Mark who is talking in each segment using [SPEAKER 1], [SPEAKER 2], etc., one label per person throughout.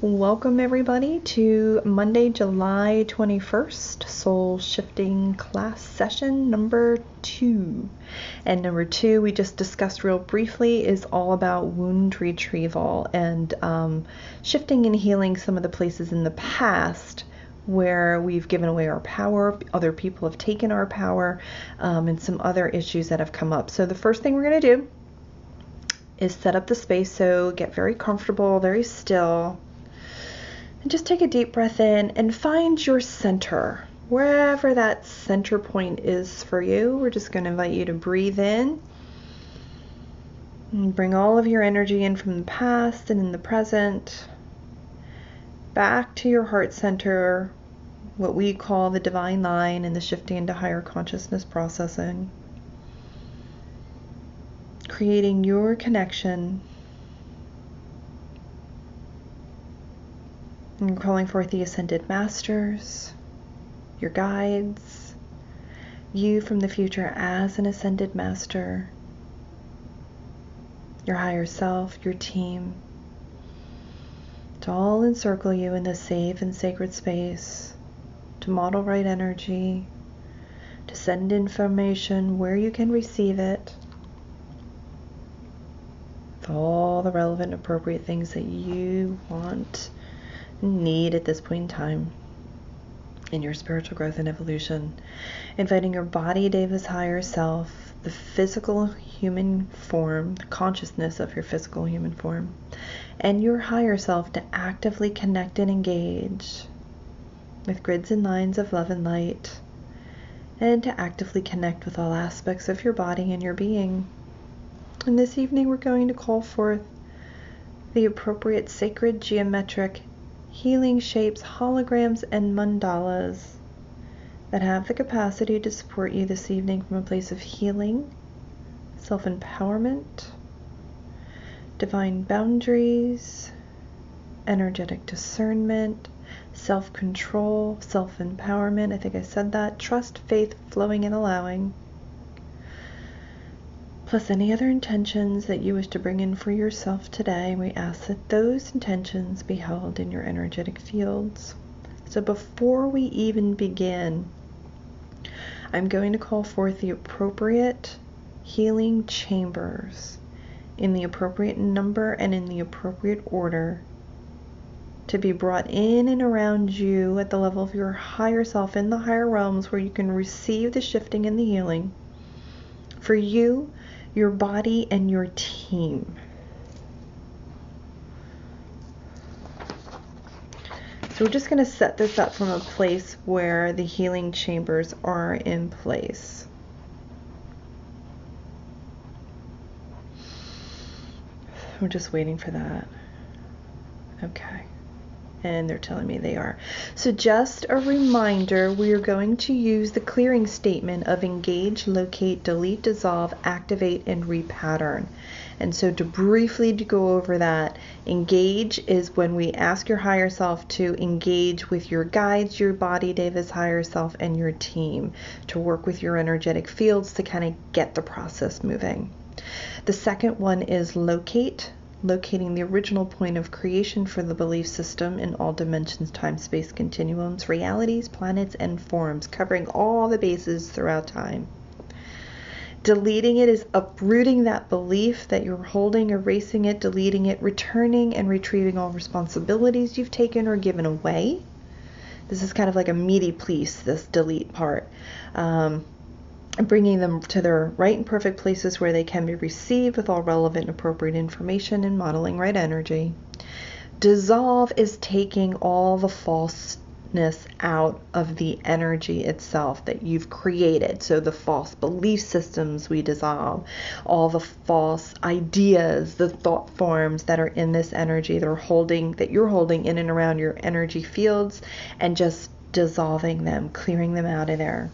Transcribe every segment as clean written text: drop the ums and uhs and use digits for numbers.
[SPEAKER 1] Welcome everybody to Monday, July 21st, Soul Shifting class session number 2. And number 2, we just discussed real briefly, is all about wound retrieval and shifting and healing some of the places in the past where we've given away our power, other people have taken our power, and some other issues that have come up. So the first thing we're going to do is set up the space, so get very comfortable, very still. And just take a deep breath in and find your center, wherever that center point is for you. We're just going to invite you to breathe in and bring all of your energy in from the past and in the present back to your heart center, what we call the divine line and the shifting into higher consciousness processing, creating your connection. And calling forth the ascended masters, your guides, you from the future as an ascended master, your higher self, your team, to all encircle you in this safe and sacred space, to model right energy, to send information where you can receive it, with all the relevant, appropriate things that you want need at this point in time in your spiritual growth and evolution. Inviting your body, Deva's higher self, the physical human form, the consciousness of your physical human form, and your higher self to actively connect and engage with grids and lines of love and light, and to actively connect with all aspects of your body and your being. And this evening we're going to call forth the appropriate sacred geometric healing shapes, holograms, and mandalas that have the capacity to support you this evening from a place of healing, self-empowerment, divine boundaries, energetic discernment, self-control, self-empowerment. I think I said that. Trust, faith, flowing, and allowing. Plus any other intentions that you wish to bring in for yourself today. We ask that those intentions be held in your energetic fields. So before we even begin, I'm going to call forth the appropriate healing chambers in the appropriate number and in the appropriate order to be brought in and around you at the level of your higher self in the higher realms, where you can receive the shifting and the healing for you, your body, and your team. So we're just going to set this up from a place where the healing chambers are in place. We're just waiting for that. Okay. And they're telling me they are. So just a reminder, we are going to use the clearing statement of engage, locate, delete, dissolve, activate, and repattern. And so to briefly go over that, engage is when we ask your higher self to engage with your guides, your body, Deva's higher self, and your team to work with your energetic fields to kind of get the process moving. The second one is locate, locating the original point of creation for the belief system in all dimensions, time, space, continuums, realities, planets, and forms, covering all the bases throughout time. Deleting it is uprooting that belief that you're holding, erasing it, deleting it, returning and retrieving all responsibilities you've taken or given away. This is kind of like a meaty piece, this delete part. Bringing them to their right and perfect places where they can be received with all relevant and appropriate information and modeling right energy. Dissolve is taking all the falseness out of the energy itself that you've created. So the false belief systems we dissolve, all the false ideas, the thought forms that are in this energy that you're holding in and around your energy fields, and just dissolving them, clearing them out of there.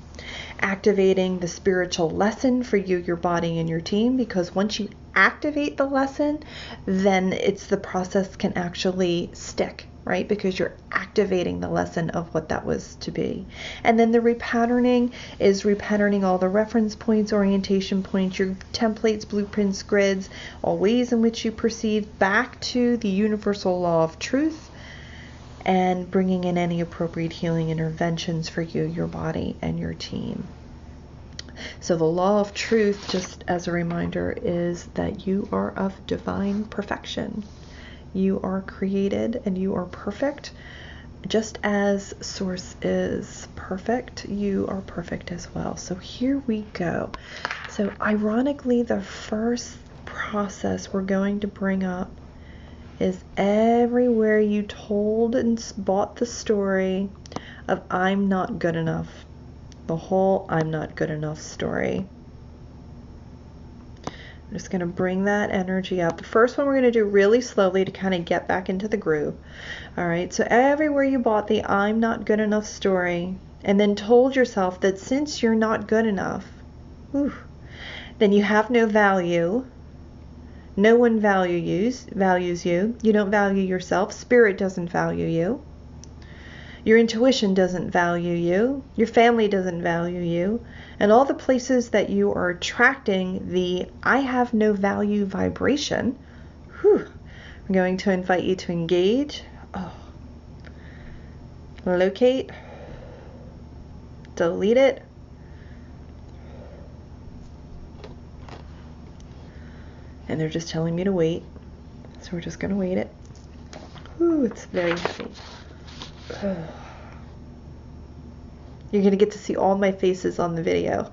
[SPEAKER 1] Activating the spiritual lesson for you, your body, and your team, because once you activate the lesson, then the process can actually stick, right? Because you're activating the lesson of what that was to be. And then the repatterning is repatterning all the reference points, orientation points, your templates, blueprints, grids, all ways in which you perceive back to the universal law of truth and bringing in any appropriate healing interventions for you, your body, and your team. So the law of truth, just as a reminder, is that you are of divine perfection. You are created and you are perfect. Just as Source is perfect, you are perfect as well. So here we go. So ironically, the first process we're going to bring up is everywhere you told and bought the story of I'm not good enough. The whole I'm not good enough story. I'm just going to bring that energy up. The first one we're going to do really slowly to kind of get back into the groove. All right, so everywhere you bought the I'm not good enough story and then told yourself that since you're not good enough, then you have no value. No one values you. You don't value yourself. Spirit doesn't value you. Your intuition doesn't value you. Your family doesn't value you. And all the places that you are attracting the I have no value vibration, I'm going to invite you to engage, locate, delete it, and they're just telling me to wait. So we're just going to wait it. It's very heavy. You're going to get to see all my faces on the video.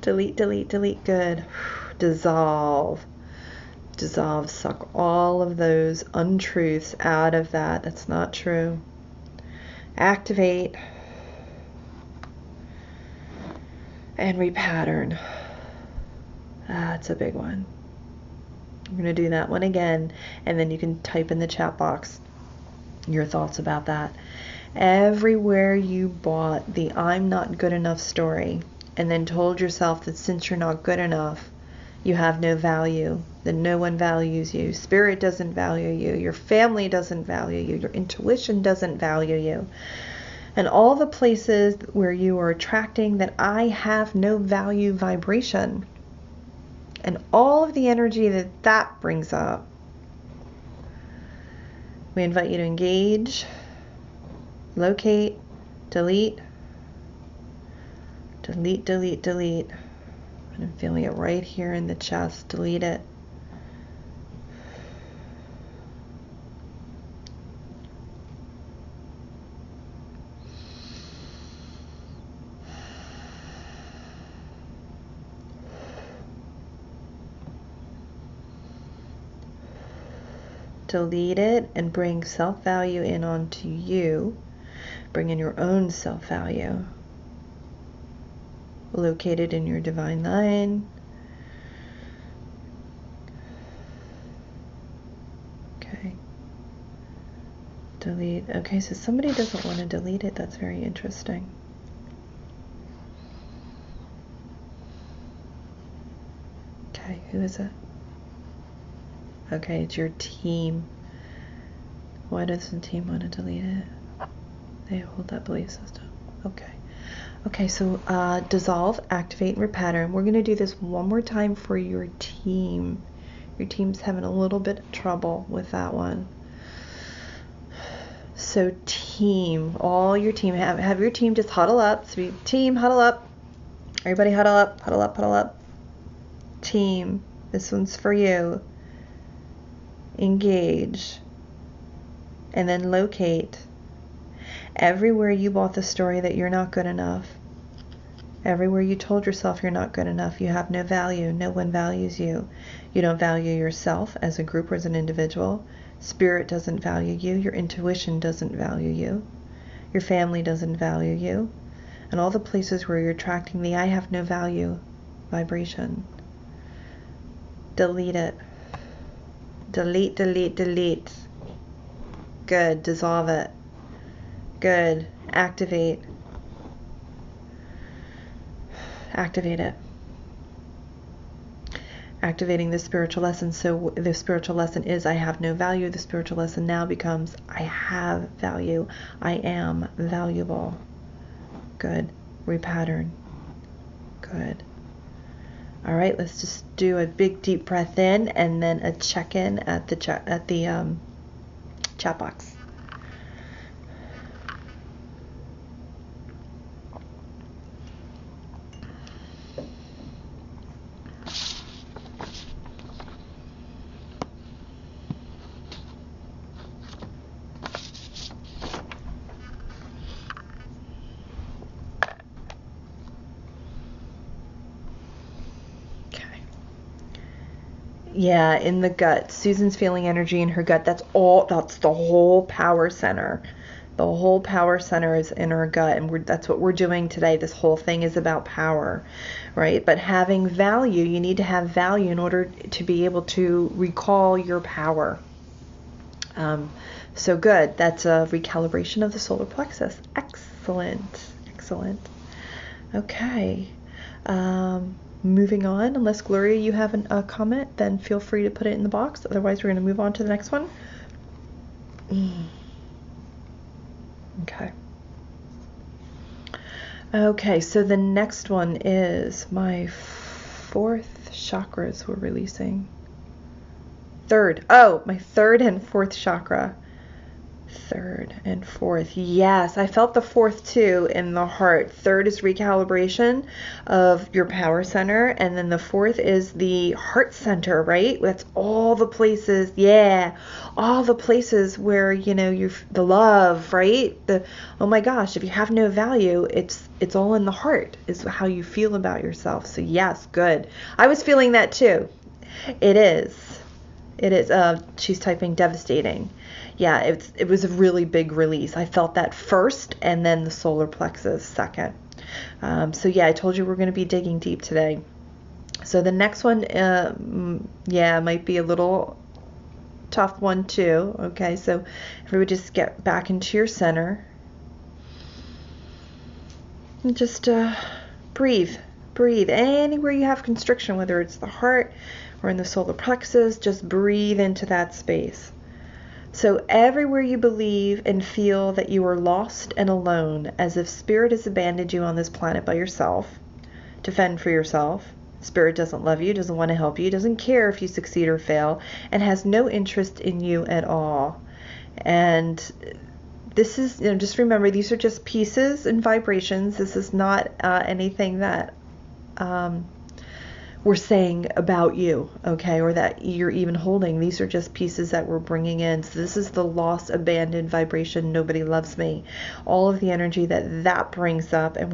[SPEAKER 1] Delete, delete, delete. Good. Dissolve. Dissolve. Suck all of those untruths out of that. That's not true. Activate. And repattern. That's a big one. I'm going to do that one again, and then you can type in the chat box your thoughts about that. Everywhere you bought the I'm not good enough story and then told yourself that since you're not good enough, you have no value, that no one values you, Spirit doesn't value you, your family doesn't value you, your intuition doesn't value you, and all the places where you are attracting that I have no value vibration, and all of the energy that that brings up. We invite you to engage, locate, delete, delete, delete, delete. And I'm feeling it right here in the chest. Delete it. Delete it and bring self-value in onto you. Bring in your own self-value. Located in your divine line. Okay. Delete. Okay, so somebody doesn't want to delete it. That's very interesting. Okay, who is it? Okay, it's your team. Why does the team want to delete it? They hold that belief system. Okay. Okay, so dissolve, activate, and repattern. We're going to do this one more time for your team. Your team's having a little bit of trouble with that one. So team, all your team, have your team just huddle up. So team, huddle up. Everybody huddle up, huddle up, huddle up. Team, this one's for you. Engage. And then locate. Everywhere you bought the story that you're not good enough, everywhere you told yourself you're not good enough, you have no value, no one values you, you don't value yourself as a group or as an individual, Spirit doesn't value you, your intuition doesn't value you, your family doesn't value you, and all the places where you're attracting the I have no value vibration. Delete it. Delete, delete, delete. Good. Dissolve it. Good. Activate. Activate it. Activating the spiritual lesson. So the spiritual lesson is I have no value. The spiritual lesson now becomes I have value. I am valuable. Good. Repattern. Good. All right, let's just do a big deep breath in and then a check-in at the chat box. Yeah, in the gut. Susan's feeling energy in her gut. That's the whole power center. The whole power center is in her gut, and that's what we're doing today. This whole thing is about power, right? But having value, you need to have value in order to be able to recall your power. So good. That's a recalibration of the solar plexus. Excellent. Excellent. Okay. Moving on. Unless, Gloria, you have a comment, then feel free to put it in the box. Otherwise, we're going to move on to the next one. Okay. Okay, so the next one is my fourth chakras we're releasing. Third. Oh, my third and fourth chakra. Third and fourth. Yes, I felt the fourth too in the heart. Third is recalibration of your power center, and then the fourth is the heart center, right? That's all the places, yeah, all the places where, you know, the love, right? Oh my gosh, if you have no value, it's all in the heart, is how you feel about yourself. So yes, good. I was feeling that too. It is. She's typing devastating. Yeah, it was a really big release. I felt that first, and then the solar plexus second. So yeah, I told you we're going to be digging deep today. So the next one, yeah, might be a little tough one too. Okay, so everybody just get back into your center. And just breathe. Breathe. Anywhere you have constriction, whether it's the heart or in the solar plexus, just breathe into that space. So everywhere you believe and feel that you are lost and alone, as if Spirit has abandoned you on this planet by yourself, to fend for yourself. Spirit doesn't love you, doesn't want to help you, doesn't care if you succeed or fail, and has no interest in you at all. And this is, just remember, these are just pieces and vibrations. This is not anything that we're saying about you, okay, or that you're even holding. These are just pieces that we're bringing in. So this is the lost, abandoned vibration, nobody loves me. All of the energy that brings up, and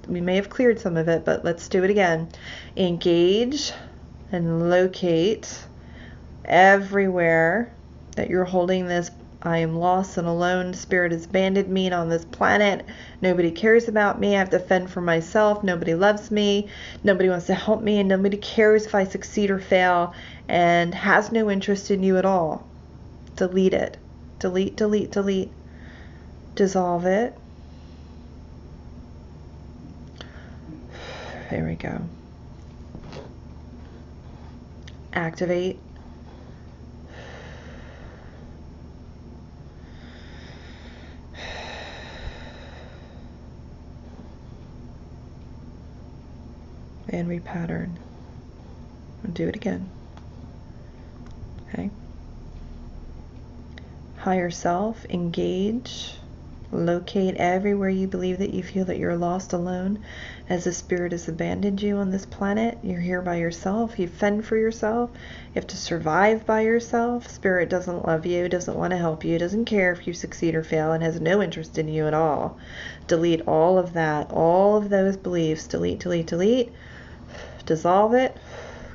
[SPEAKER 1] we may have cleared some of it, but let's do it again. Engage and locate everywhere that you're holding this I am lost and alone. Spirit has abandoned me on this planet. Nobody cares about me. I have to fend for myself. Nobody loves me. Nobody wants to help me. And nobody cares if I succeed or fail. And has no interest in you at all. Delete it. Delete, delete, delete. Dissolve it. There we go. Activate. And repattern. I'll do it again. Okay. Higher self, engage, locate everywhere you believe that you feel that you're lost, alone, as the Spirit has abandoned you on this planet. You're here by yourself. You fend for yourself. You have to survive by yourself. Spirit doesn't love you, doesn't want to help you, doesn't care if you succeed or fail, and has no interest in you at all. Delete all of that, all of those beliefs. Delete, delete, delete. Dissolve it.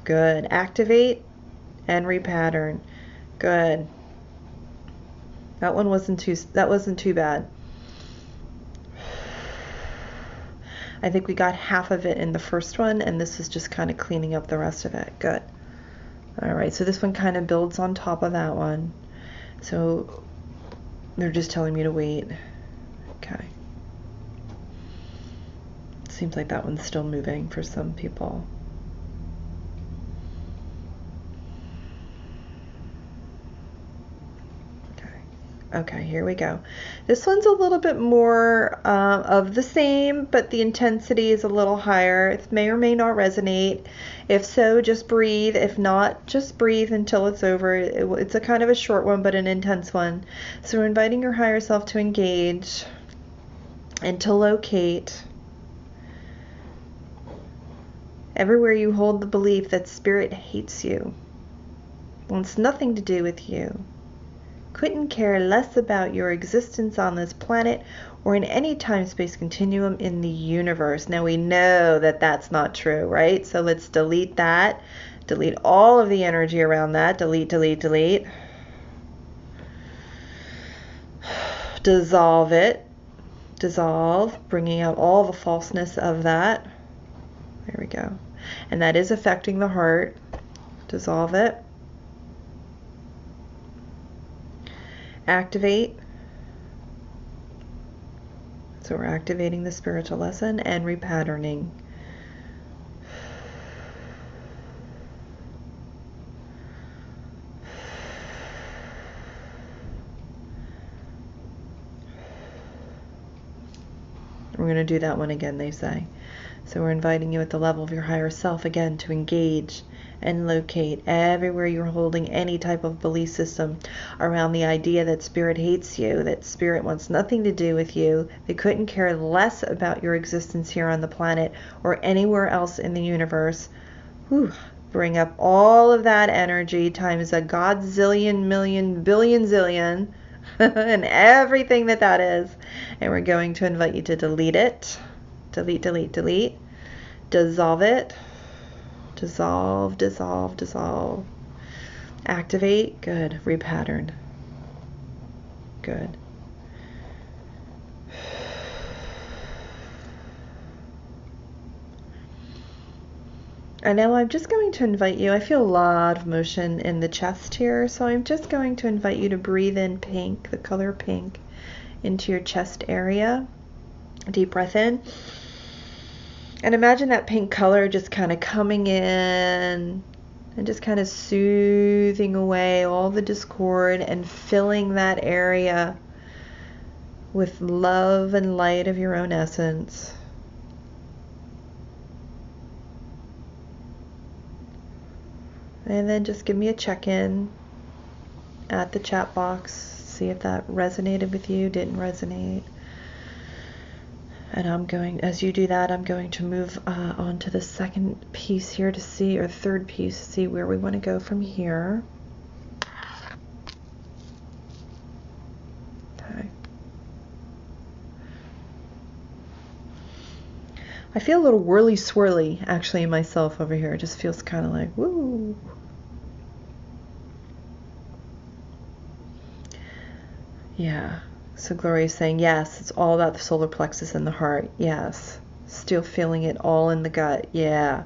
[SPEAKER 1] Good. Activate and repattern. Good. That wasn't too bad. I think we got half of it in the first one, and this is just kind of cleaning up the rest of it. Good. All right, so this one kind of builds on top of that one. So they're just telling me to wait. Okay. Seems like that one's still moving for some people. Okay, here we go. This one's a little bit more of the same, but the intensity is a little higher. It may or may not resonate. If so, just breathe. If not, just breathe until it's over. It's a kind of a short one, but an intense one. So we're inviting your higher self to engage and to locate everywhere you hold the belief that Spirit hates you, wants nothing to do with you, couldn't care less about your existence on this planet or in any time-space continuum in the universe. Now we know that that's not true, right? So let's delete that. Delete all of the energy around that. Delete, delete, delete. Dissolve it. Dissolve, bringing out all the falseness of that. There we go. And that is affecting the heart. Dissolve it. Activate. So we're activating the spiritual lesson and repatterning. We're going to do that one again, they say. So we're inviting you at the level of your higher self again to engage and locate everywhere you're holding any type of belief system around the idea that spirit hates you, that spirit wants nothing to do with you, they couldn't care less about your existence here on the planet or anywhere else in the universe. Whew. Bring up all of that energy times a godzillion, million, billion, zillion, and everything that is. And we're going to invite you to delete it. Delete, delete, delete. Dissolve it. Dissolve, dissolve, dissolve. Activate. Good. Repattern. Good. And now I'm just going to invite you, I feel a lot of motion in the chest here, so I'm just going to invite you to breathe in pink, the color pink, into your chest area. Deep breath in. And imagine that pink color just kind of coming in and just kind of soothing away all the discord and filling that area with love and light of your own essence. And then just give me a check-in at the chat box. See if that resonated with you, didn't resonate. And I'm going, as you do that, I'm going to move on to the second piece here to see, or third piece, to see where we want to go from here. Okay. I feel a little whirly swirly actually myself over here. It just feels kind of like, woo. Yeah. So Gloria's saying, yes, it's all about the solar plexus and the heart. Yes. Still feeling it all in the gut. Yeah.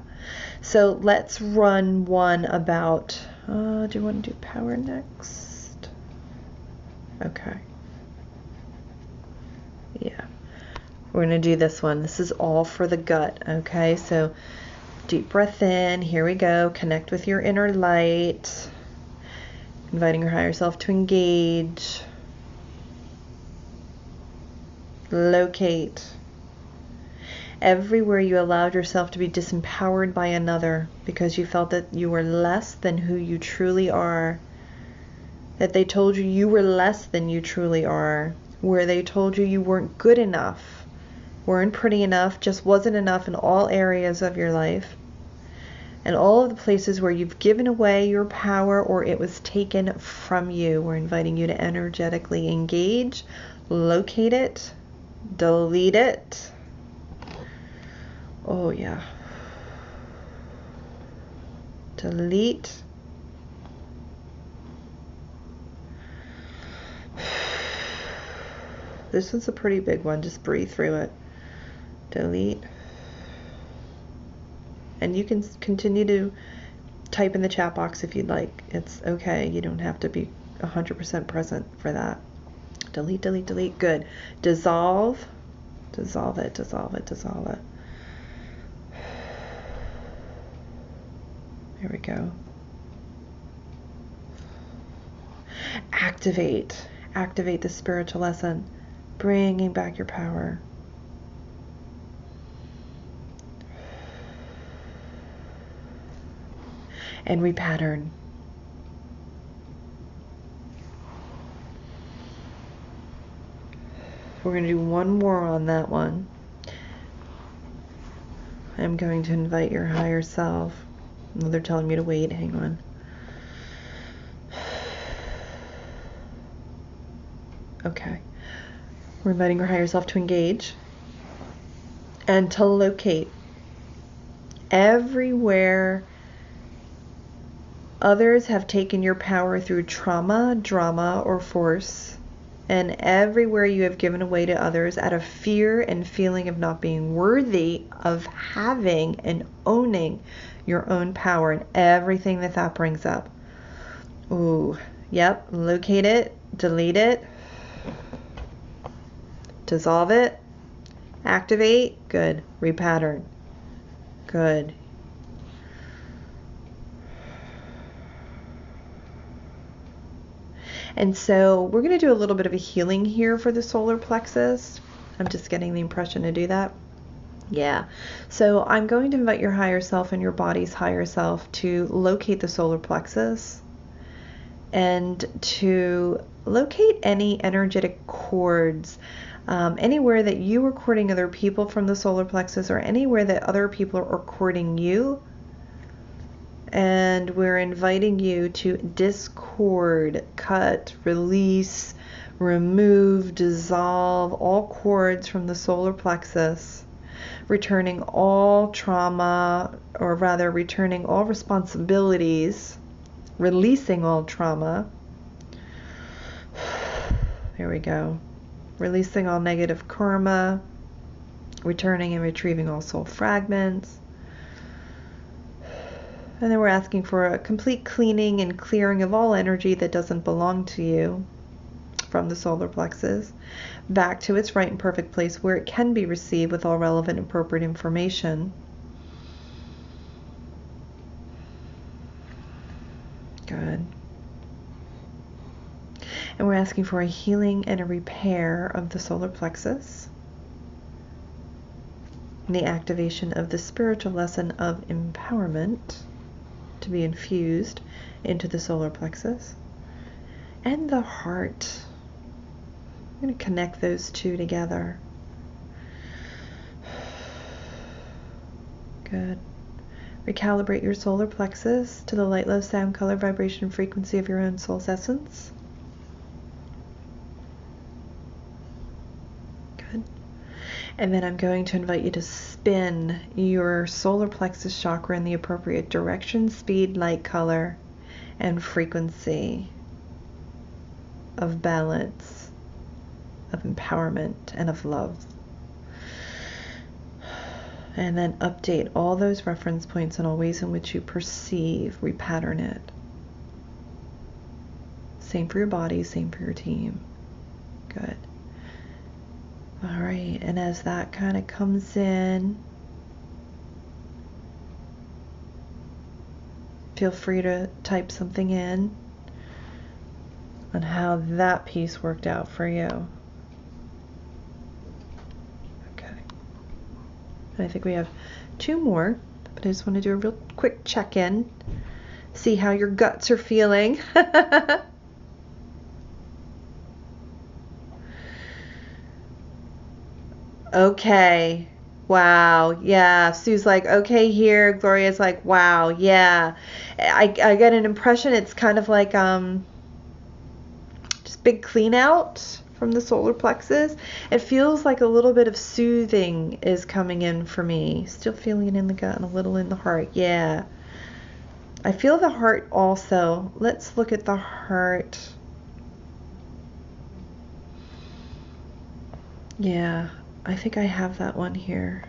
[SPEAKER 1] So let's run one about, do you want to do power next? Okay. Yeah. We're going to do this one. This is all for the gut. Okay. So deep breath in. Here we go. Connect with your inner light. Inviting your higher self to engage. Locate. Everywhere you allowed yourself to be disempowered by another because you felt that you were less than who you truly are, that they told you you were less than you truly are, where they told you you weren't good enough, weren't pretty enough, just wasn't enough in all areas of your life, and all of the places where you've given away your power or it was taken from you. We're inviting you to energetically engage, locate it, delete it. Oh yeah. Delete. This one's a pretty big one. Just breathe through it. Delete. And you can continue to type in the chat box if you'd like. It's okay. You don't have to be 100% present for that. Delete, delete, delete. Good. Dissolve. Dissolve it, dissolve it, dissolve it. There we go. Activate. Activate the spiritual lesson. Bringing back your power. And repattern. We're going to do one more on that one. I'm going to invite your higher self. No, they're telling me to wait. Hang on. Okay. We're inviting your higher self to engage and to locate everywhere Others have taken your power through trauma, drama, or force. And everywhere you have given away to others out of fear and feeling of not being worthy of having and owning your own power and everything that that brings up. Ooh, yep, locate it, delete it, dissolve it, activate, good, repattern, good. And so we're going to do a little bit of a healing here for the solar plexus. I'm just getting the impression to do that. Yeah. So I'm going to invite your higher self and your body's higher self to locate the solar plexus and to locate any energetic cords, anywhere that you are courting other people from the solar plexus or anywhere that other people are courting you. And we're inviting you to discord, cut, release, remove, dissolve all cords from the solar plexus, returning all trauma, or rather returning all responsibilities, releasing all trauma. There we go. Releasing all negative karma, returning and retrieving all soul fragments. And then we're asking for a complete cleaning and clearing of all energy that doesn't belong to you from the solar plexus back to its right and perfect place where it can be received with all relevant and appropriate information. Good. And we're asking for a healing and a repair of the solar plexus. And the activation of the spiritual lesson of empowerment to be infused into the solar plexus. And the heart. I'm going to connect those two together. Good. Recalibrate your solar plexus to the light, love, sound, color, vibration, frequency of your own soul's essence. Good. And then I'm going to invite you to spin your solar plexus chakra in the appropriate direction, speed, light, color, and frequency of balance, of empowerment, and of love. And then update all those reference points and all ways in which you perceive, repattern it. Same for your body, same for your team. Good. All right, and as that kind of comes in, feel free to type something in on how that piece worked out for you. Okay. And I think we have two more, but I just want to do a real quick check-in, see how your guts are feeling. Okay. Wow. Yeah. Sue's like, okay here. Gloria's like, wow. Yeah. I get an impression it's kind of like just big clean out from the solar plexus. It feels like a little bit of soothing is coming in for me. Still feeling it in the gut and a little in the heart. Yeah. I feel the heart also. Let's look at the heart. Yeah. I think I have that one here.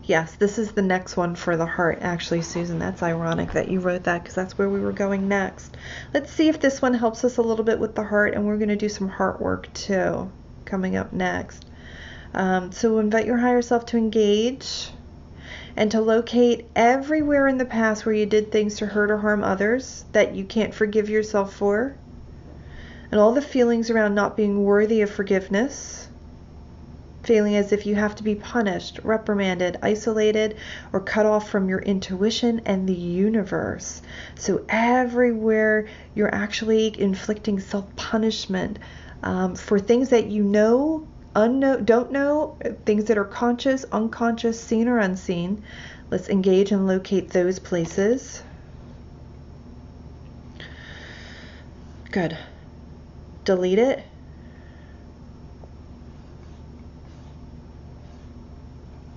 [SPEAKER 1] Yes, this is the next one for the heart. Actually, Susan, that's ironic that you wrote that because that's where we were going next. Let's see if this one helps us a little bit with the heart, and we're going to do some heart work too coming up next. So invite your higher self to engage and to locate everywhere in the past where you did things to hurt or harm others that you can't forgive yourself for. And all the feelings around not being worthy of forgiveness, feeling as if you have to be punished, reprimanded, isolated, or cut off from your intuition and the universe. So everywhere you're actually inflicting self-punishment for things that you know, don't know, things that are conscious, unconscious, seen or unseen. Let's engage and locate those places. Good. Delete it.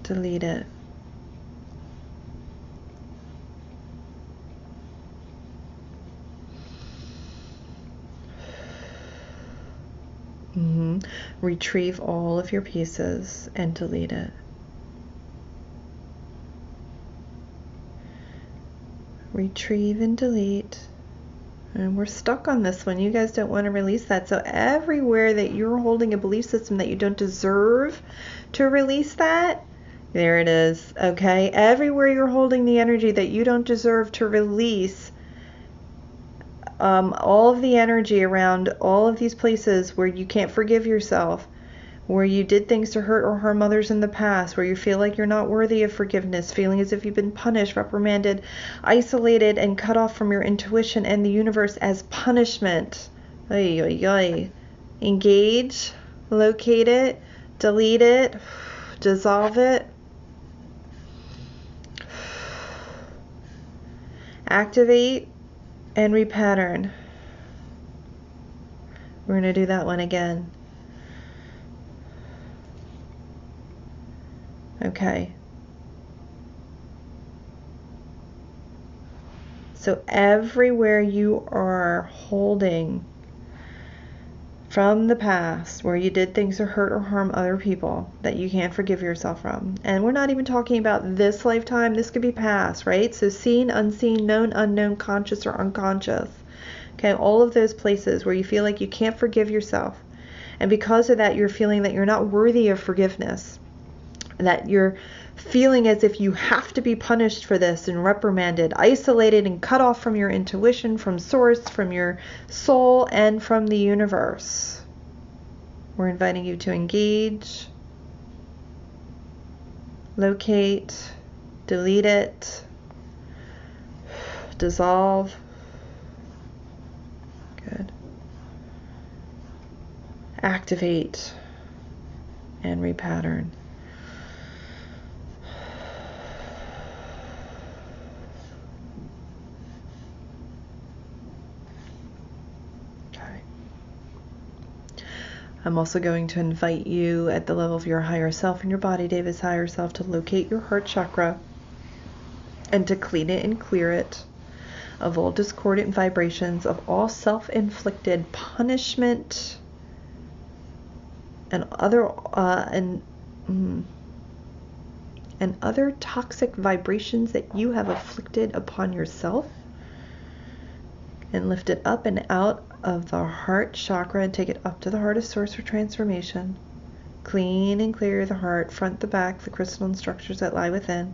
[SPEAKER 1] Delete it. Retrieve all of your pieces and delete it. Retrieve and delete. And we're stuck on this one. You guys don't want to release that. So everywhere that you're holding a belief system that you don't deserve to release that, there it is. Okay? Everywhere you're holding the energy that you don't deserve to release, all of the energy around all of these places where you can't forgive yourself, where you did things to hurt or harm others in the past, where you feel like you're not worthy of forgiveness, feeling as if you've been punished, reprimanded, isolated, and cut off from your intuition and the universe as punishment. Ay, ay, ay. Engage, locate it, delete it, dissolve it, activate, and repattern. We're going to do that one again. Okay. So everywhere you are holding from the past where you did things to hurt or harm other people that you can't forgive yourself from. And we're not even talking about this lifetime. This could be past, right? So seen, unseen, known, unknown, conscious, or unconscious. Okay, all of those places where you feel like you can't forgive yourself. And because of that, you're feeling that you're not worthy of forgiveness. That you're feeling as if you have to be punished for this and reprimanded, isolated, and cut off from your intuition, from source, from your soul, and from the universe. We're inviting you to engage, locate, delete it, dissolve. Good. Activate and repattern. I'm also going to invite you at the level of your higher self and your body, David's higher self, to locate your heart chakra and to clean it and clear it of all discordant vibrations, of all self-inflicted punishment and other other toxic vibrations that you have afflicted upon yourself, and lift it up and out of the heart chakra and take it up to the heart of source for transformation. Clean and clear the heart, front to back, the crystalline structures that lie within.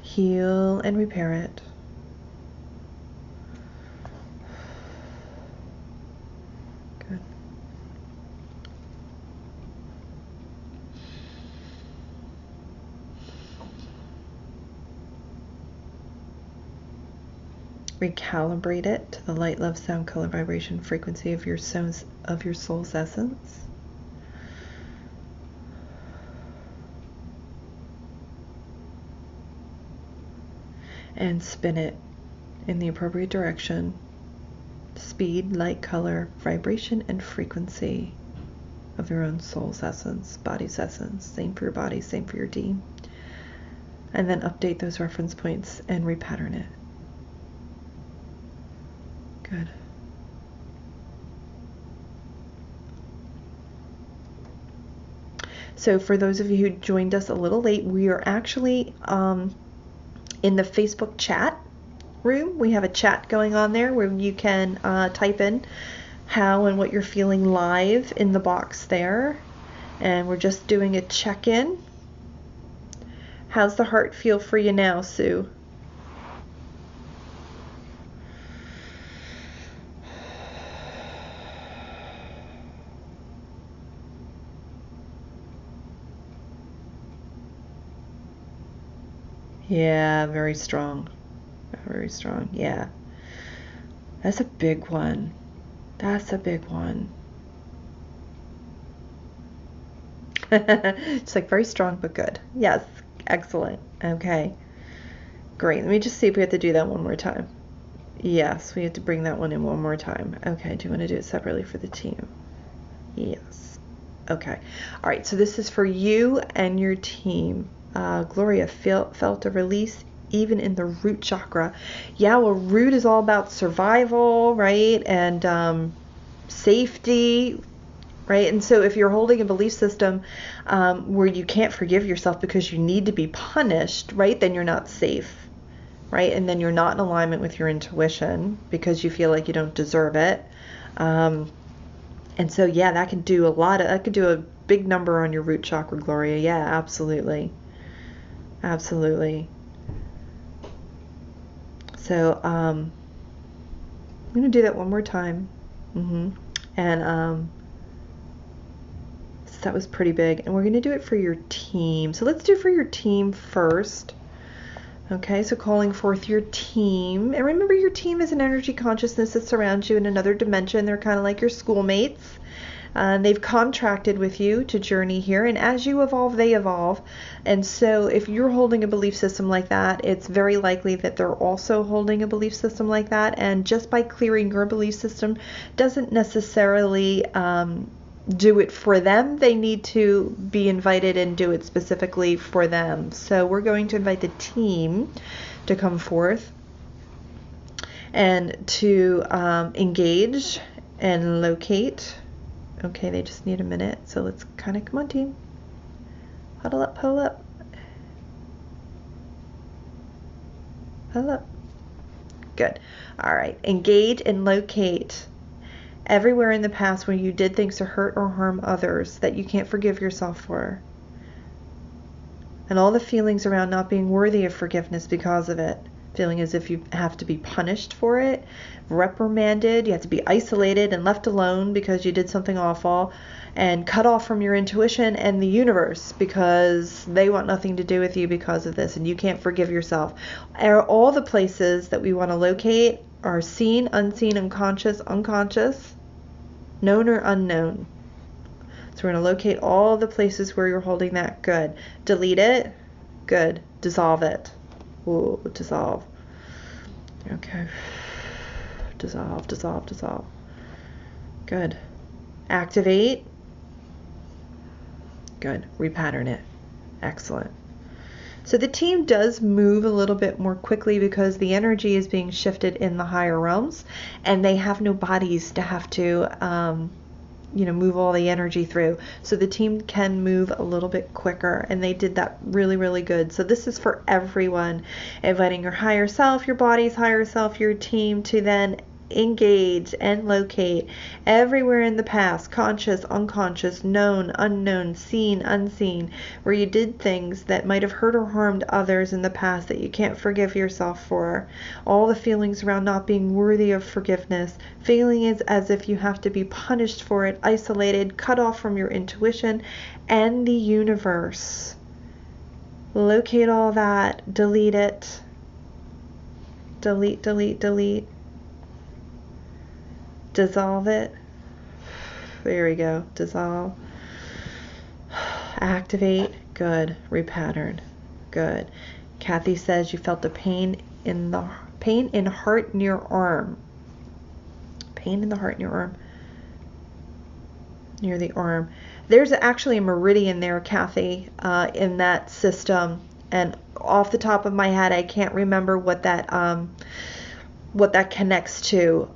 [SPEAKER 1] Heal and repair it. Good. Recalibrate it to the light, love, sound, color, vibration, frequency of your soul's essence. And spin it in the appropriate direction. Speed, light, color, vibration, and frequency of your own soul's essence, body's essence. Same for your body, same for your team. And then update those reference points and repattern it. Good. So for those of you who joined us a little late, we are actually in the Facebook chat room. We have a chat going on there where you can type in how and what you're feeling live in the box there. And we're just doing a check-in. How's the heart feel for you now, Sue? Yeah, very strong. Very strong. Yeah. That's a big one. That's a big one. It's like very strong but good. Yes. Excellent. Okay. Great. Let me just see if we have to do that one more time. Yes, we have to bring that one in one more time. Okay. Do you want to do it separately for the team? Yes. Okay. All right. So this is for you and your team. Gloria felt a release even in the root chakra. Yeah, well, root is all about survival, right? And safety, right? And so if you're holding a belief system where you can't forgive yourself because you need to be punished, right, then you're not safe, right? And then you're not in alignment with your intuition because you feel like you don't deserve it. And so, yeah, that can do that could do a big number on your root chakra, Gloria. Yeah, absolutely. Absolutely. So, I'm going to do that one more time. And so that was pretty big. And we're going to do it for your team. So let's do for your team first. Okay, so calling forth your team. And remember, your team is an energy consciousness that surrounds you in another dimension. They're kind of like your schoolmates. They've contracted with you to journey here, and as you evolve, they evolve. And so if you're holding a belief system like that, it's very likely that they're also holding a belief system like that. And just by clearing your belief system doesn't necessarily do it for them. They need to be invited and do it specifically for them. So we're going to invite the team to come forth and to engage and locate. Okay, they just need a minute. So let's kind of, come on, team. Huddle up, pull up. Huddle up. Good. All right. Engage and locate everywhere in the past when you did things to hurt or harm others that you can't forgive yourself for. And all the feelings around not being worthy of forgiveness because of it. Feeling as if you have to be punished for it, reprimanded, you have to be isolated and left alone because you did something awful, and cut off from your intuition and the universe because they want nothing to do with you because of this, and you can't forgive yourself. All the places that we want to locate are seen, unseen, unconscious, known or unknown. So we're going to locate all the places where you're holding that. Good. Delete it. Good. Dissolve it. Ooh, dissolve. Okay. Dissolve, dissolve, dissolve. Good. Activate. Good. Repattern it. Excellent. So the team does move a little bit more quickly because the energy is being shifted in the higher realms, and they have no bodies to have to move all the energy through. So the team can move a little bit quicker, and they did that really, really good. So this is for everyone, inviting your higher self, your body's higher self, your team to then engage and locate everywhere in the past, conscious, unconscious, known, unknown, seen, unseen, where you did things that might have hurt or harmed others in the past that you can't forgive yourself for. All the feelings around not being worthy of forgiveness, feeling as if you have to be punished for it, isolated, cut off from your intuition and the universe. Locate all that, delete it. Delete, delete, delete. Dissolve it. There we go. Dissolve. Activate. Good. Repattern. Good. Kathy says you felt the pain in heart in your arm. Pain in the heart in your arm. Near the arm. There's actually a meridian there, Kathy, in that system. And off the top of my head, I can't remember what that connects to,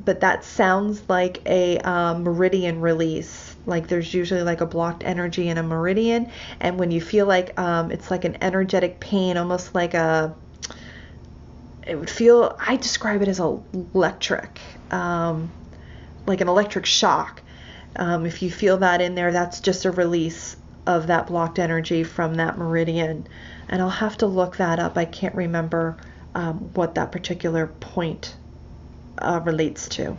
[SPEAKER 1] but that sounds like a meridian release. Like there's usually like a blocked energy in a meridian, and when you feel like it's like an energetic pain, almost like I describe it as electric, like an electric shock. If you feel that in there, that's just a release of that blocked energy from that meridian. And I'll have to look that up. I can't remember what that particular point relates to.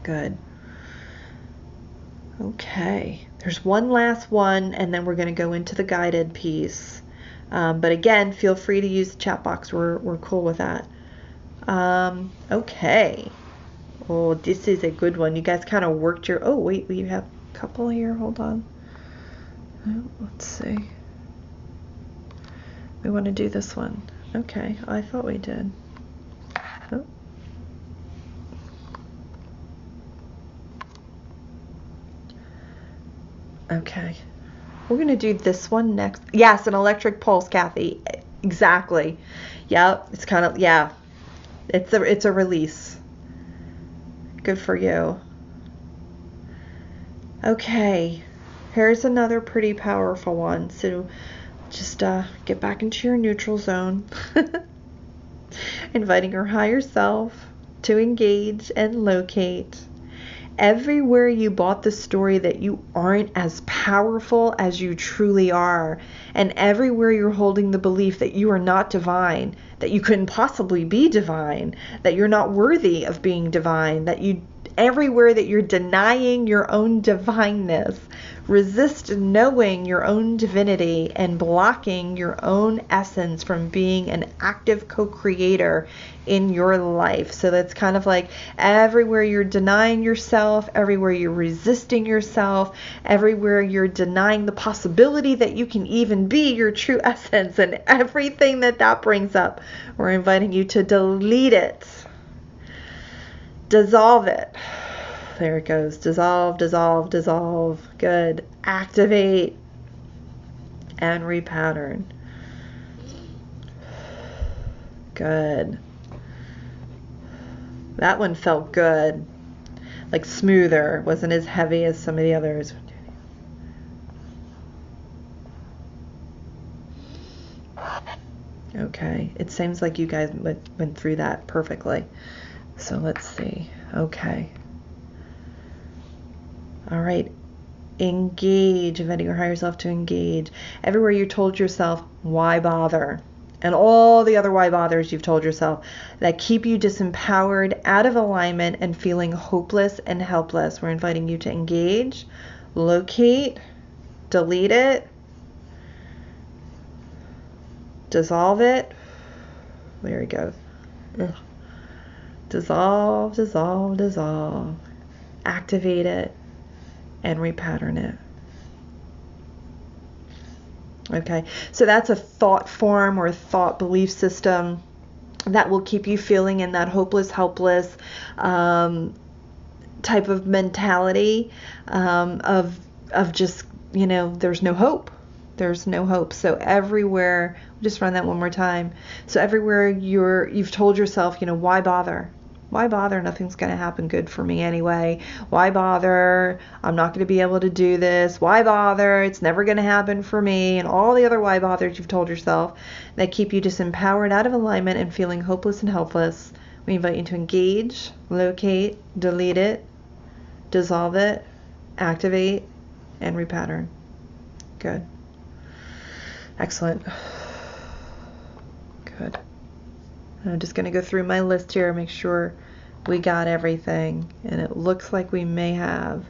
[SPEAKER 1] Good. Okay. There's one last one, and then we're going to go into the guided piece. But again, feel free to use the chat box. We're cool with that. Okay. Oh, this is a good one. You guys kind of worked your... Oh, wait, we have a couple here. Hold on. Oh, let's see. We want to do this one. Okay, I thought we did. Oh. Okay. We're going to do this one next. Yes, an electric pulse, Kathy. Exactly. Yep. It's kind of, yeah. It's a release. Good for you. Okay. Here's another pretty powerful one. So just get back into your neutral zone. Inviting your higher self to engage and locate. Everywhere you bought the story that you aren't as powerful as you truly are, and everywhere you're holding the belief that you are not divine, that you couldn't possibly be divine, that you're not worthy of being divine, everywhere that you're denying your own divineness, resist knowing your own divinity and blocking your own essence from being an active co-creator in your life. So that's kind of like everywhere you're denying yourself, everywhere you're resisting yourself, everywhere you're denying the possibility that you can even be your true essence, and everything that brings up, we're inviting you to delete it. Dissolve it. There it goes. Dissolve, dissolve, dissolve. Good. Activate and repattern. Good. That one felt good. Like smoother. Wasn't as heavy as some of the others. Okay. It seems like you guys went through that perfectly. So let's see. Okay. All right. Engage. Inviting your higher self to engage. Everywhere you told yourself, why bother? And all the other why bothers you've told yourself that keep you disempowered, out of alignment, and feeling hopeless and helpless. We're inviting you to engage, locate, delete it, dissolve it. There we go. Ugh. Dissolve, dissolve, dissolve. Activate it and repattern it. Okay, so that's a thought form or thought belief system that will keep you feeling in that hopeless, helpless type of mentality of just, there's no hope. There's no hope. So everywhere, just run that one more time. So everywhere you've told yourself, why bother? Why bother? Nothing's going to happen good for me anyway. Why bother? I'm not going to be able to do this. Why bother? It's never going to happen for me. And all the other why bothers you've told yourself that keep you disempowered, out of alignment, and feeling hopeless and helpless. We invite you to engage, locate, delete it, dissolve it, activate, and repattern. Good. Excellent. Good. I'm just going to go through my list here, make sure we got everything. And it looks like we may have.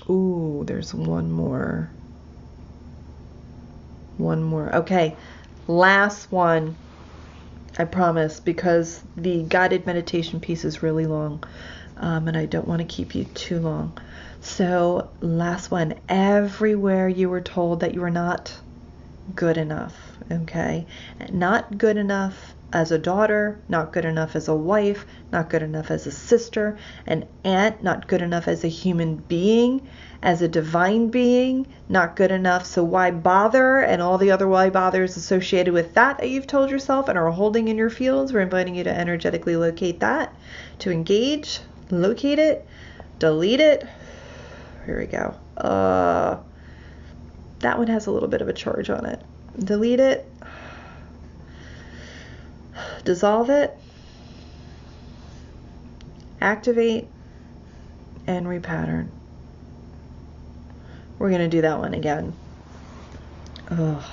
[SPEAKER 1] Ooh, there's one more. One more. Okay, last one. I promise, because the guided meditation piece is really long. And I don't want to keep you too long. So, last one. Everywhere you were told that you were not good enough, okay? Not good enough as a daughter, not good enough as a wife, not good enough as a sister, an aunt, not good enough as a human being, as a divine being, not good enough, so why bother? And all the other why bothers associated with that you've told yourself and are holding in your fields. We're inviting you to energetically locate that, to engage, locate it, delete it. Here we go. That one has a little bit of a charge on it. Delete it. Dissolve it. Activate. And repattern. We're going to do that one again. Ugh.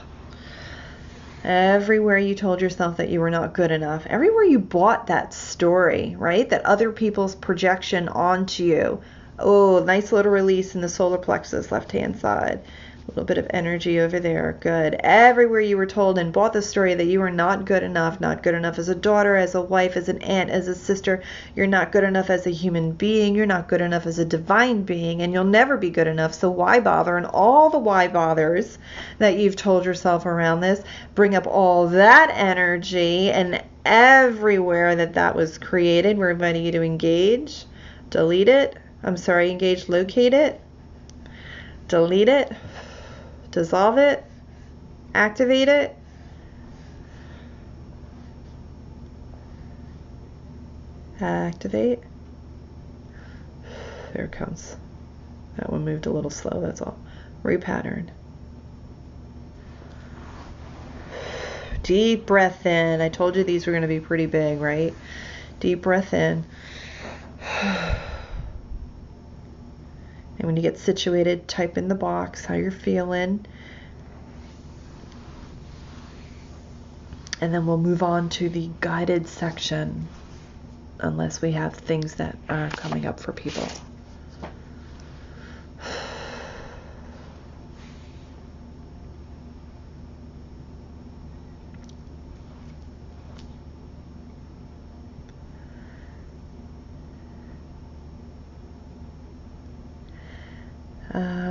[SPEAKER 1] Everywhere you told yourself that you were not good enough. Everywhere you bought that story, right? That other people's projection onto you. Oh, nice little release in the solar plexus, left-hand side. A little bit of energy over there. Good. Everywhere you were told and bought the story that you were not good enough as a daughter, as a wife, as an aunt, as a sister. You're not good enough as a human being. You're not good enough as a divine being, and you'll never be good enough. So why bother? And all the why bothers that you've told yourself around this, bring up all that energy, and everywhere that was created, we're inviting you to engage, delete it. Engage, locate it, delete it, dissolve it, activate it. Activate. There it comes. That one moved a little slow, that's all. Repattern. Deep breath in. I told you these were going to be pretty big, right? Deep breath in. And when you get situated, type in the box how you're feeling. And then we'll move on to the guided section, unless we have things that are coming up for people.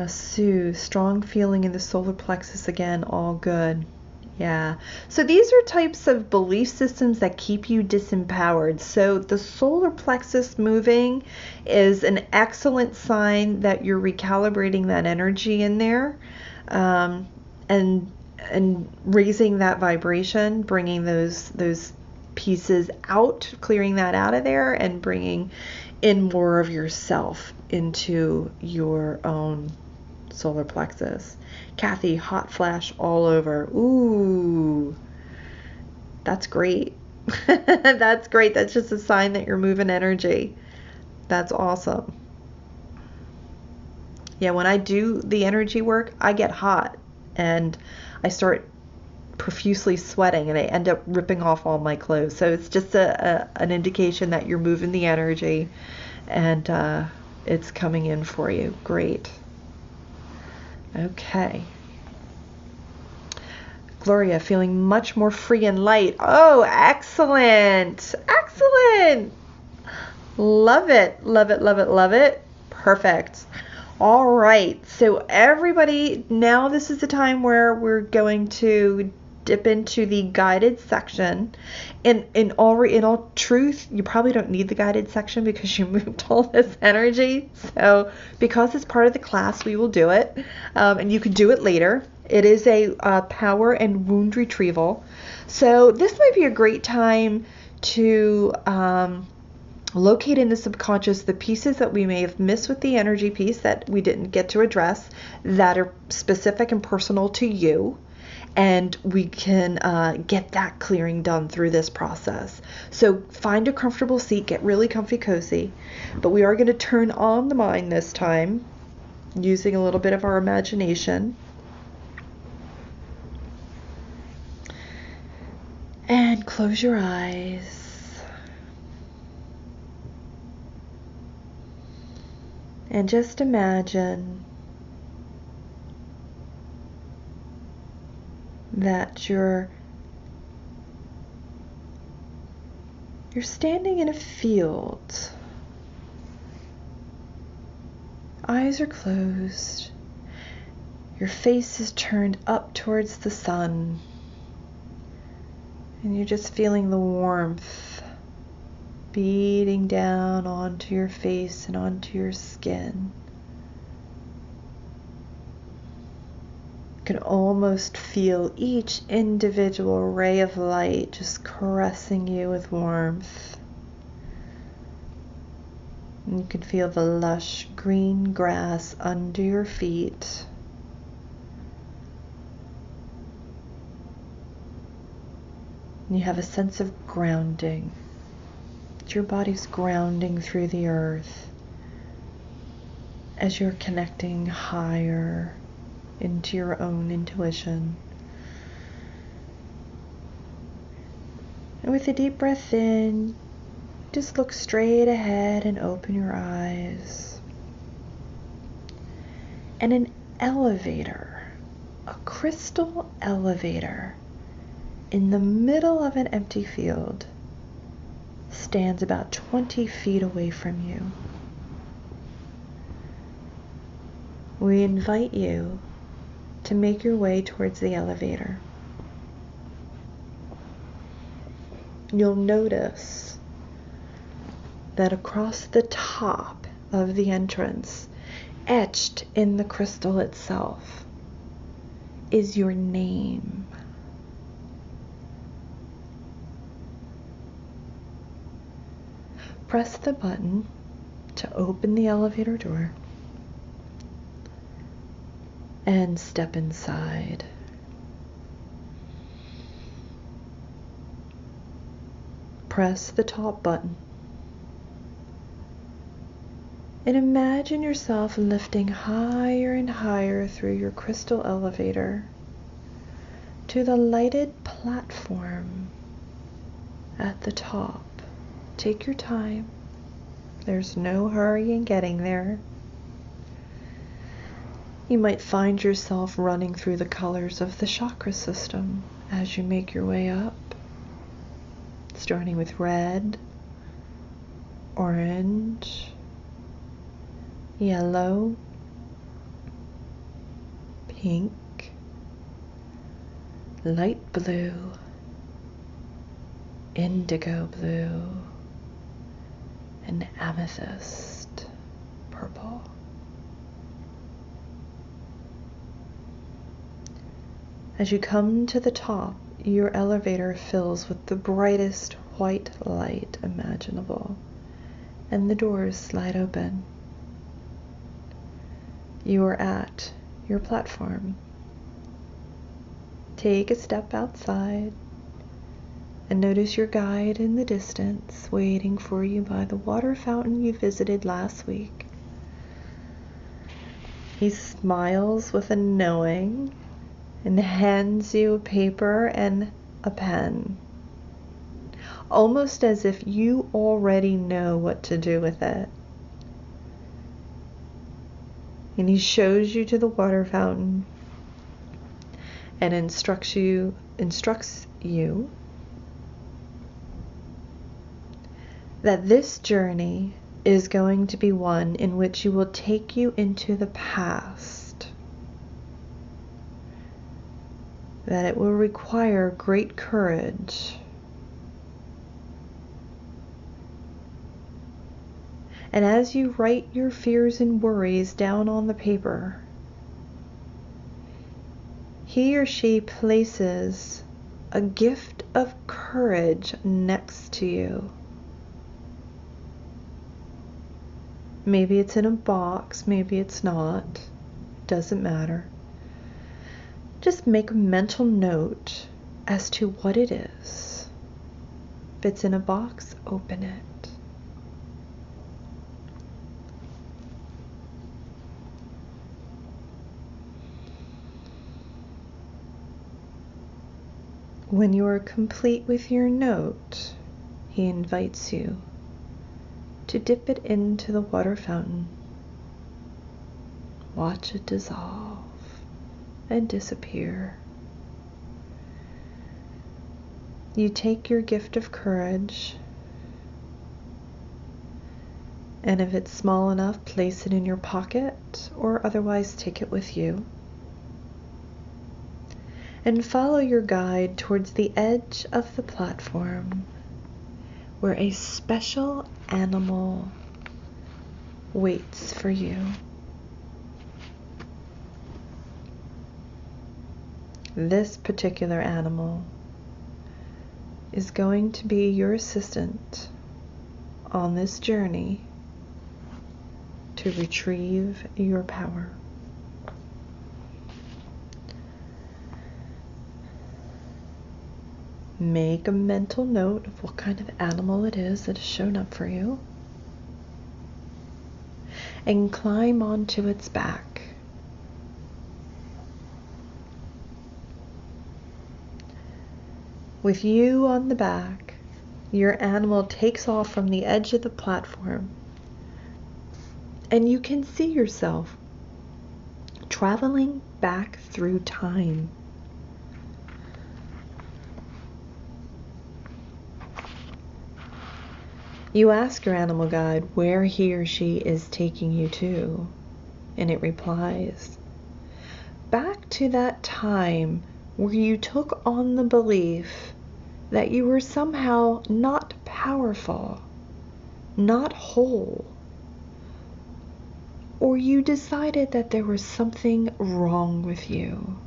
[SPEAKER 1] Sue, strong feeling in the solar plexus again, all good. Yeah. So these are types of belief systems that keep you disempowered. So the solar plexus moving is an excellent sign that you're recalibrating that energy in there, and raising that vibration, bringing those pieces out, clearing that out of there, and bringing in more of yourself into your own solar plexus. Kathy, hot flash all over. Ooh, that's great. That's great. That's just a sign that you're moving energy. That's awesome. Yeah, when I do the energy work, I get hot and I start profusely sweating and I end up ripping off all my clothes. So it's just an indication that you're moving the energy and it's coming in for you. Great. Okay. Gloria, feeling much more free and light. Oh, excellent. Excellent. Love it. Love it. Love it. Love it. Perfect. All right. So everybody, now this is the time where we're going to dip into the guided section. In all truth, you probably don't need the guided section because you moved all this energy. So because it's part of the class, we will do it. And you can do it later. It is a power and wound retrieval. So this might be a great time to locate in the subconscious the pieces that we may have missed with the energy piece that we didn't get to address that are specific and personal to you. And we can get that clearing done through this process. So find a comfortable seat, get really comfy cozy. But we are going to turn on the mind this time using a little bit of our imagination. And close your eyes. And just imagine that you're standing in a field. Eyes are closed. Your face is turned up towards the sun. And you're just feeling the warmth beating down onto your face and onto your skin. You can almost feel each individual ray of light just caressing you with warmth. And you can feel the lush green grass under your feet. And you have a sense of grounding. Your body's grounding through the earth as you're connecting higher into your own intuition. And with a deep breath in, just look straight ahead and open your eyes. And an elevator, a crystal elevator in the middle of an empty field, stands about 20 feet away from you. We invite you to make your way towards the elevator. You'll notice that across the top of the entrance etched in the crystal itself is your name. Press the button to open the elevator door and step inside. Press the top button and imagine yourself lifting higher and higher through your crystal elevator to the lighted platform at the top. Take your time. There's no hurry in getting there. You might find yourself running through the colors of the chakra system as you make your way up, starting with red, orange, yellow, pink, light blue, indigo blue, and amethyst purple. As you come to the top, your elevator fills with the brightest white light imaginable, and the doors slide open. You are at your platform. Take a step outside and notice your guide in the distance waiting for you by the water fountain you visited last week. He smiles with a knowing and hands you a paper and a pen, almost as if you already know what to do with it. And he shows you to the water fountain and instructs you that this journey is going to be one in which you will take you into the past, that it will require great courage, and as you write your fears and worries down on the paper, he or she places a gift of courage next to you. Maybe it's in a box, maybe it's not. It doesn't matter. Just make a mental note as to what it is. If it's in a box, open it. When you are complete with your note, he invites you to dip it into the water fountain. Watch it dissolve and disappear. You take your gift of courage, and if it's small enough, place it in your pocket or otherwise take it with you. And follow your guide towards the edge of the platform where a special animal waits for you. This particular animal is going to be your assistant on this journey to retrieve your power. Make a mental note of what kind of animal it is that has shown up for you, and climb onto its back. With you on the back, your animal takes off from the edge of the platform, and you can see yourself traveling back through time. You ask your animal guide where he or she is taking you to, and it replies, back to that time where you took on the belief that you were somehow not powerful, not whole, or you decided that there was something wrong with you.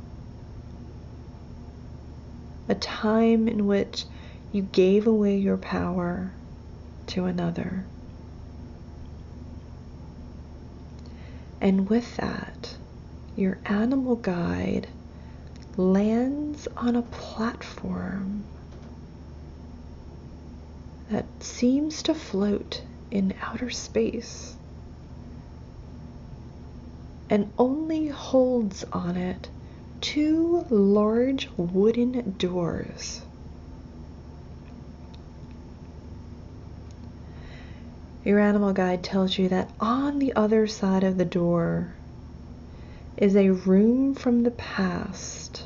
[SPEAKER 1] A time in which you gave away your power to another. And with that, your animal guide lands on a platform that seems to float in outer space and only holds on it 2 large wooden doors. Your animal guide tells you that on the other side of the door is a room from the past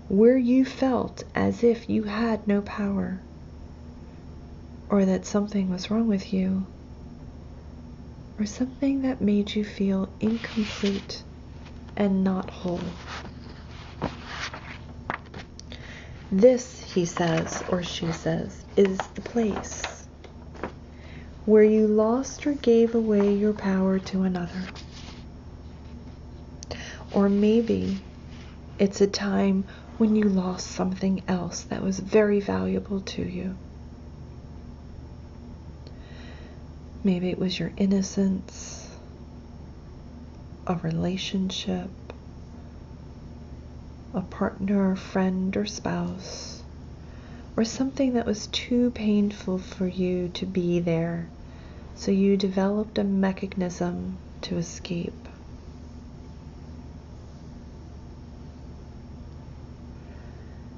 [SPEAKER 1] where you felt as if you had no power, or that something was wrong with you, or something that made you feel incomplete and not whole. This, he says, or she says, is the place where you lost or gave away your power to another. Or maybe it's a time when you lost something else that was very valuable to you. Maybe it was your innocence, a relationship, a partner, friend, or spouse, or something that was too painful for you to be there, so you developed a mechanism to escape.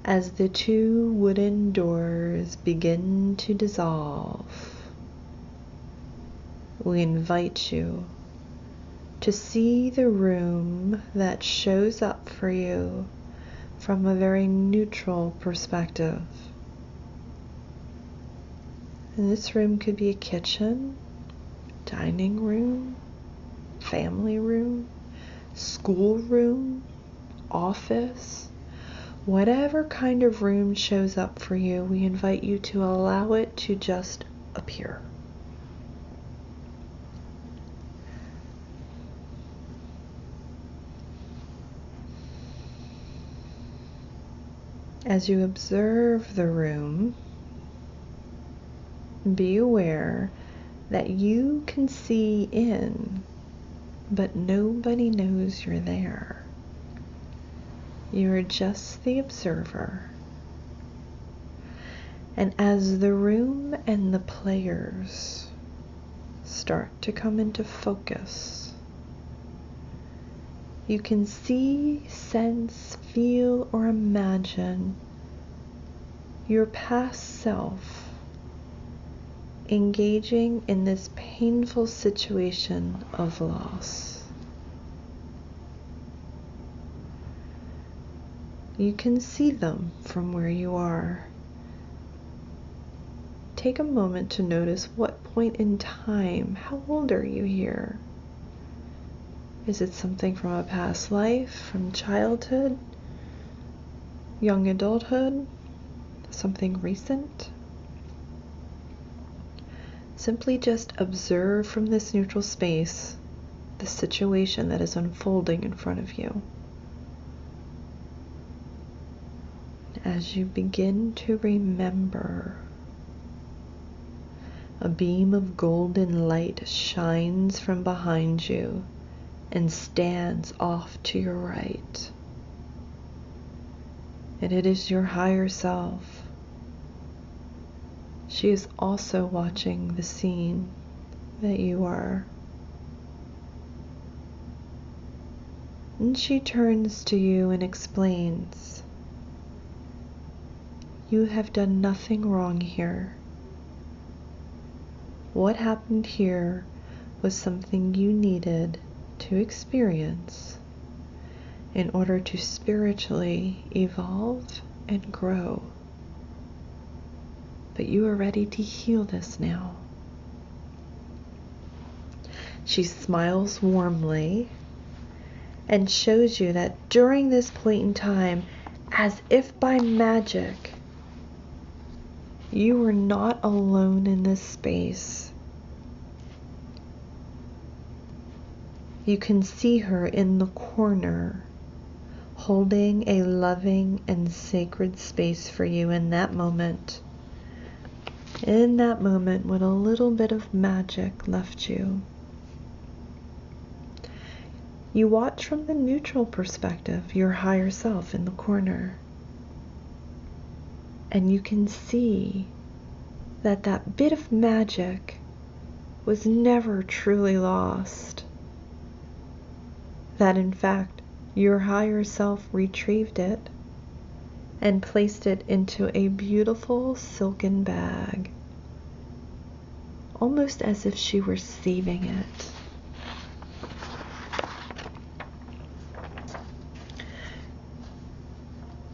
[SPEAKER 1] As the 2 wooden doors begin to dissolve, we invite you to see the room that shows up for you from a very neutral perspective. And this room could be a kitchen, dining room, family room, school room, office. Whatever kind of room shows up for you, we invite you to allow it to just appear. As you observe the room, be aware that you can see in, but nobody knows you're there. You are just the observer. And as the room and the players start to come into focus, you can see, sense, feel, or imagine your past self engaging in this painful situation of loss. You can see them from where you are. Take a moment to notice what point in time, how old are you here? Is it something from a past life, from childhood, young adulthood, something recent? Simply just observe from this neutral space the situation that is unfolding in front of you. As you begin to remember, a beam of golden light shines from behind you and stands off to your right. And it is your higher self. She is also watching the scene that you are. And she turns to you and explains, "You have done nothing wrong here. What happened here was something you needed to experience in order to spiritually evolve and grow. But you are ready to heal this now." She smiles warmly and shows you that during this point in time, as if by magic, you were not alone in this space. You can see her in the corner, holding a loving and sacred space for you in that moment. In that moment when a little bit of magic left you. You watch from the neutral perspective, your higher self in the corner. And you can see that that bit of magic was never truly lost. That in fact, your higher self retrieved it and placed it into a beautiful silken bag, almost as if she were saving it.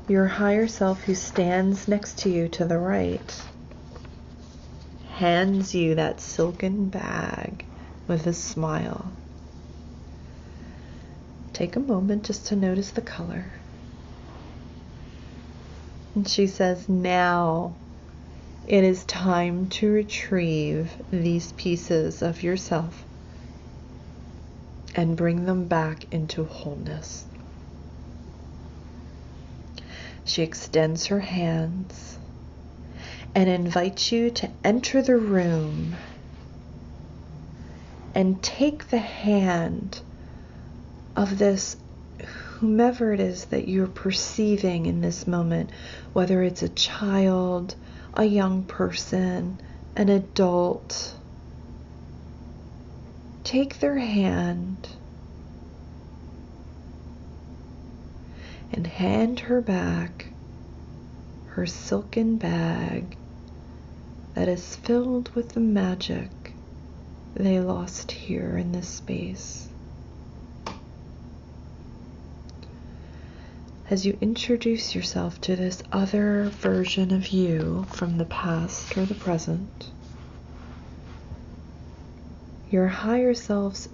[SPEAKER 1] Your higher self, who stands next to you to the right, hands you that silken bag with a smile. Take a moment just to notice the color. And she says, now it is time to retrieve these pieces of yourself and bring them back into wholeness. She extends her hands and invites you to enter the room and take the hand of this, whomever it is that you're perceiving in this moment, whether it's a child, a young person, an adult. Take their hand and hand her back her silken bag that is filled with the magic they lost here in this space. As you introduce yourself to this other version of you from the past or the present, your higher self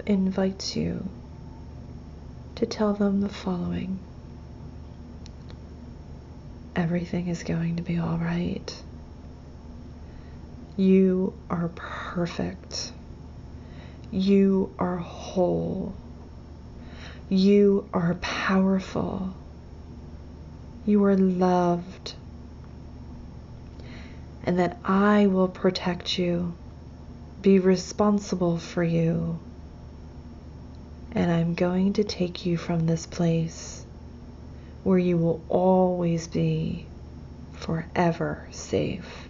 [SPEAKER 1] invites you to tell them the following. Everything is going to be all right. You are perfect. You are whole. You are powerful. You are loved. And that I will protect you, be responsible for you. And I'm going to take you from this place where you will always be forever safe.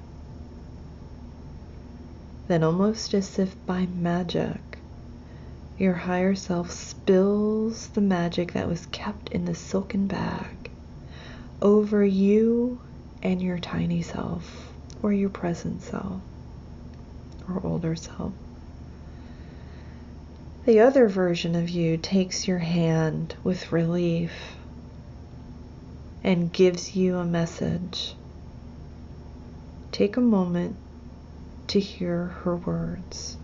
[SPEAKER 1] Then, almost as if by magic, your higher self spills the magic that was kept in the silken bag over you and your tiny self, or your present self, or older self. The other version of you takes your hand with relief and gives you a message. Take a moment to hear her words.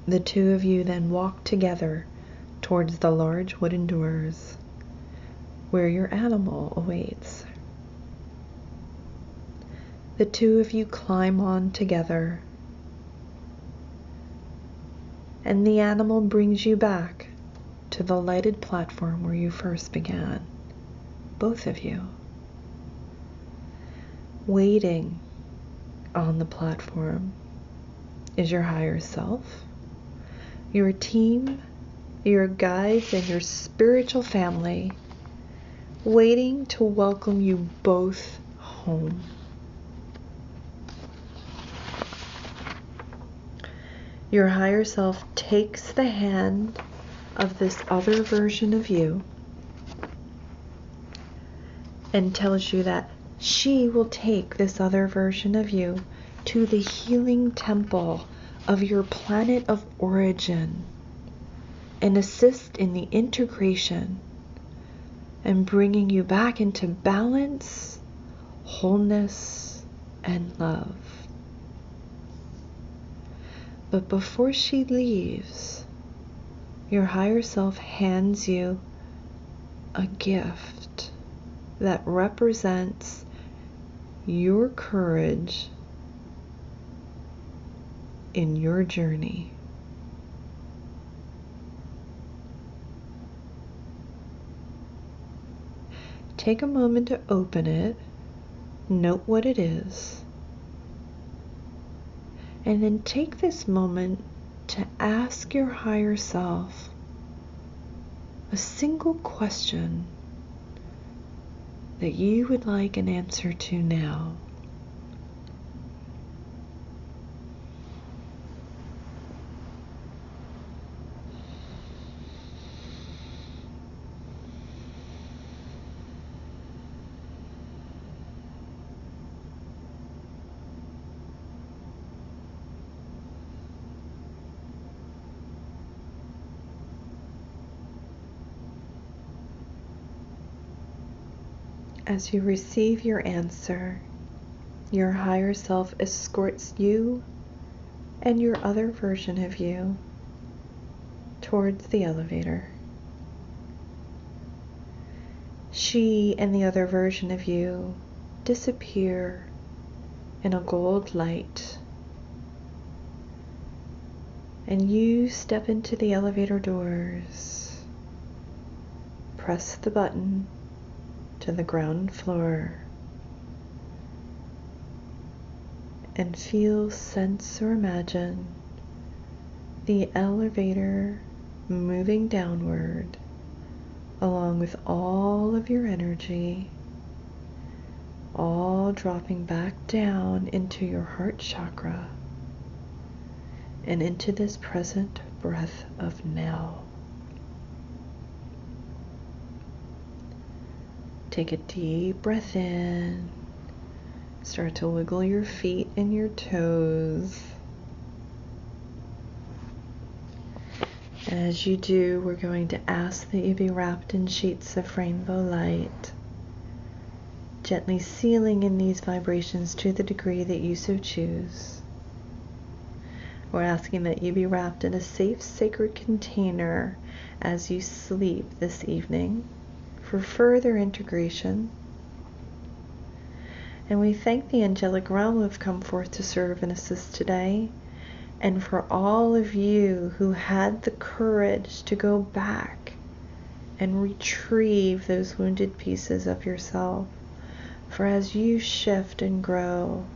[SPEAKER 1] The two of you then walk together towards the large wooden doors where your animal awaits. The two of you climb on together, and the animal brings you back to the lighted platform where you first began, both of you. Waiting on the platform is your higher self, your team, your guides, and your spiritual family, waiting to welcome you both home. Your higher self takes the hand of this other version of you and tells you that she will take this other version of you to the healing temple of your planet of origin and assist in the integration and bringing you back into balance, wholeness, and love. But before she leaves, your higher self hands you a gift, that represents your courage in your journey. Take a moment to open it, note what it is, and then take this moment to ask your higher self a single question that you would like an answer to now. As you receive your answer, your higher self escorts you and your other version of you towards the elevator. She and the other version of you disappear in a gold light, and you step into the elevator doors, press the button to the ground floor, and feel, sense, or imagine the elevator moving downward along with all of your energy, all dropping back down into your heart chakra and into this present breath of now. Take a deep breath in. Start to wiggle your feet and your toes. As you do, we're going to ask that you be wrapped in sheets of rainbow light, gently sealing in these vibrations to the degree that you so choose. We're asking that you be wrapped in a safe, sacred container as you sleep this evening for further integration. And we thank the angelic realm who have come forth to serve and assist today, and for all of you who had the courage to go back and retrieve those wounded pieces of yourself. For as you shift and grow,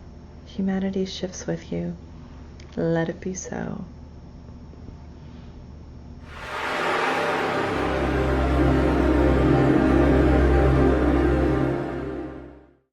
[SPEAKER 1] humanity shifts with you. Let it be so.